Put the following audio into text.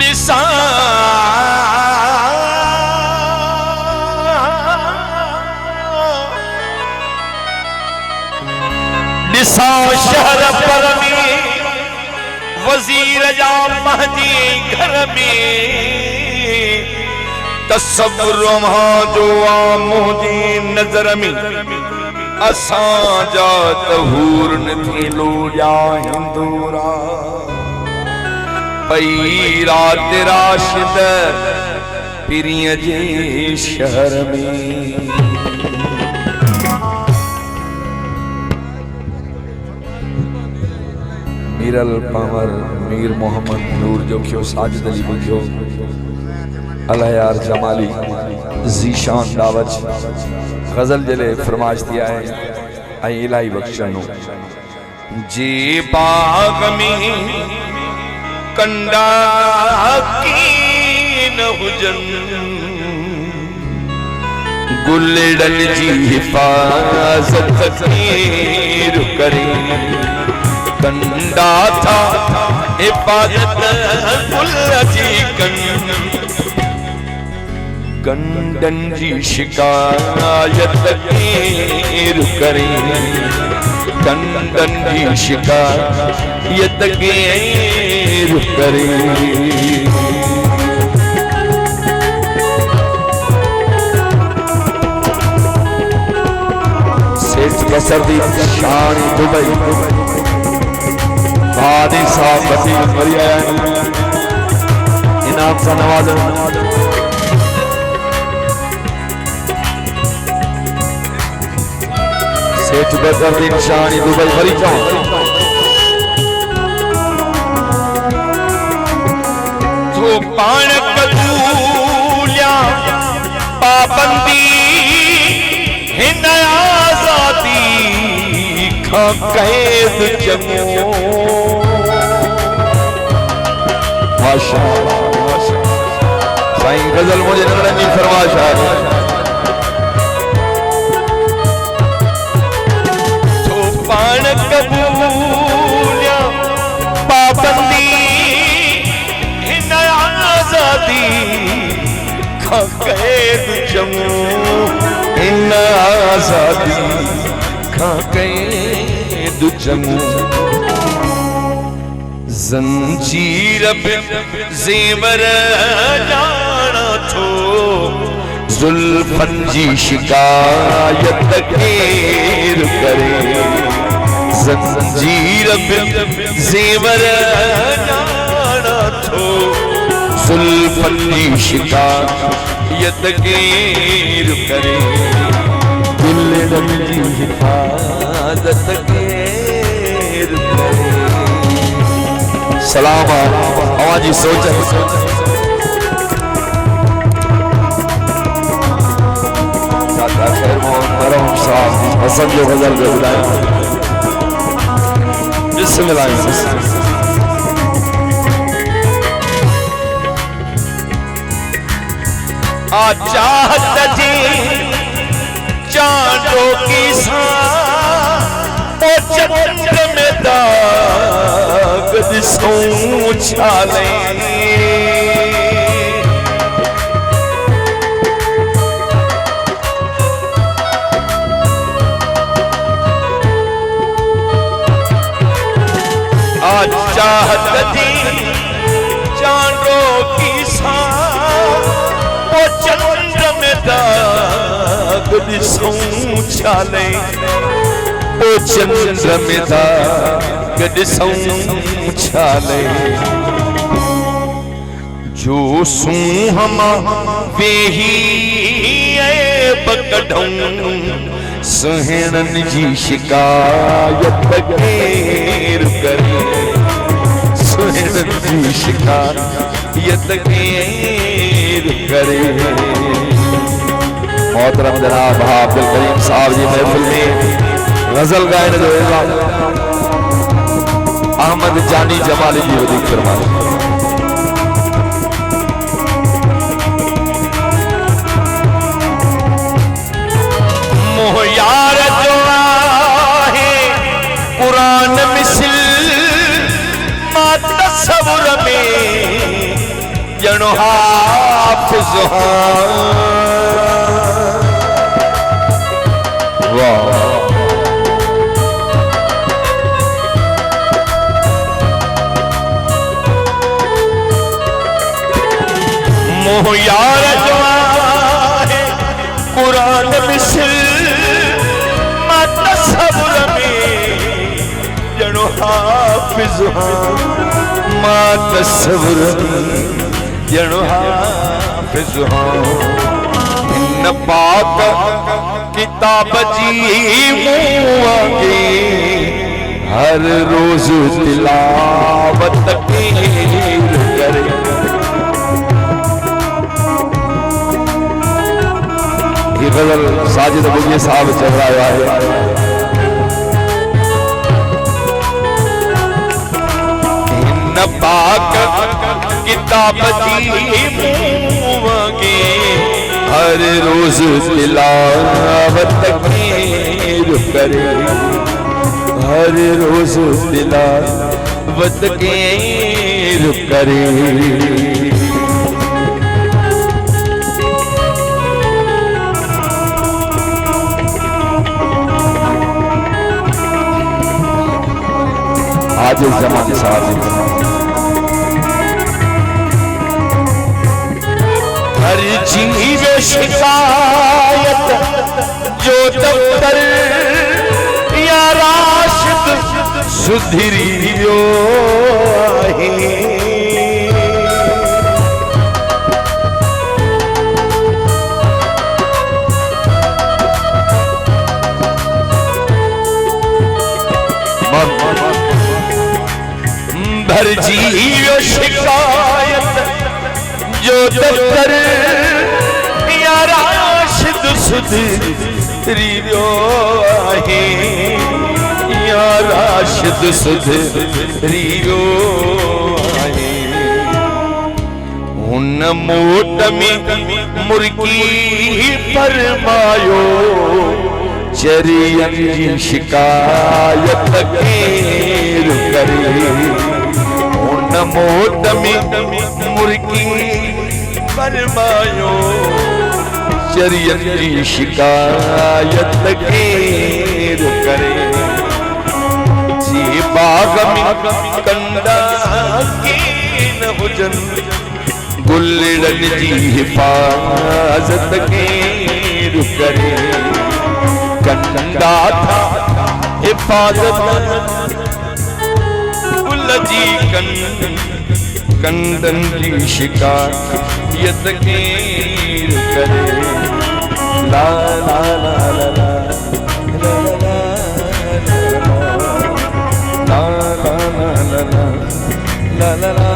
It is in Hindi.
निसा निसा शहर पर में वजीर जा महजी घर में तस्वुर जो मुझी नजर में असां जा तहूर न थीलो या हिंदूरा पई रात राशिद पिरिय जे शहर में मीरल पंवर मीर मोहम्मद नूर जो क्यों साजिद अली बुझो अलयार जमाली जीशान दावत गजल जले फरमाइश दिया है आई इलाही बख्शनो जे बाग में कंडा की न हुजन गुलड़न जी हिफाजत कीर करे कंडा था हिफाजत जी कंडन जी शिकायत कीर करे कंडन जी शिकायत कीर करे सेठ कसरदी शान दुबई बादी साहब बसी मरिया इनाम सा नवाजा सेठ कसरदी शान दुबई भरी जाओ तो पान कबूलिया पाबंदी हिन आजादी खा कैद जमो माशाअल्लाह साईं गजल मुझे नरनी फरमाइश है तो पान कबूलिया पाबंदी हिन आजादी खा कैद जमो हिन आजादी खा कैद जमो जंजीर ज़ेवर जाना थो जुल्फन जी शिकायत केर करे जंजीर ज़ेवर जाना थो जुल्फन जी शिकायत केर करे गुलड़न जी हिफाजत केर करे सलाम आवाजी सोच दादा खैर मोहम्मद मरहम साहब हसन जो गजल के बुलाए बिस्मिल्लाह आ चाहत जी चांदो की सा ओ चंद्र में दाग दिसों छाले आज चाहत थी चांदो की सा ओ चंद्र में दाग दिसों छाले ओ चंद्र में दाग दिसों छाले जो सू हम वेही बकढूं सुहिणन जी शिकायत केर करे सुहिणन जी शिकायत केर करे। मोहतरम जनाब अब्दुल करीम साहब जी महफिल में गजल गायन जो अहमद जानी जमाली जी वधीक फरमाए। यार जो आहे कुरान मिसल मां तस्वुर में जनो हाफिज वाह मोह यार जवान कुरान मिसल माता सब्र में जनो हाफिज माता सब्र जनो हाफिज न पाक किताब जी मुआंगे हर रोज तिलावत करे ये गजल साजिद बुगिया साहब चल रहा है। न पाक किताब दी मुआंगे हर रोज तिलावत करे हर रोज तिलावत करे। आज इस जमाने साहब हर चीज शिकायत जो दफ्तर या राशिद सुधरियो हर जीव शिकायत जो दफ्तर या राशिद सुधरियो आहे या राशिद सुधरियो आहे। उन मोट में मुर्गी फरमायो चरियन जी शिकायत केर करे मोट में मुर्गी फरमायो चरियन जी शिकायत केर करे। जी बाग में कंडा के न हुजन गुलड़न जी हिफाजत केर करे। कंडा था हिफाजत जी कंदन जी शिकायत केर करे। ला ला ला ला ला ला ला ला ला ला ला ला ला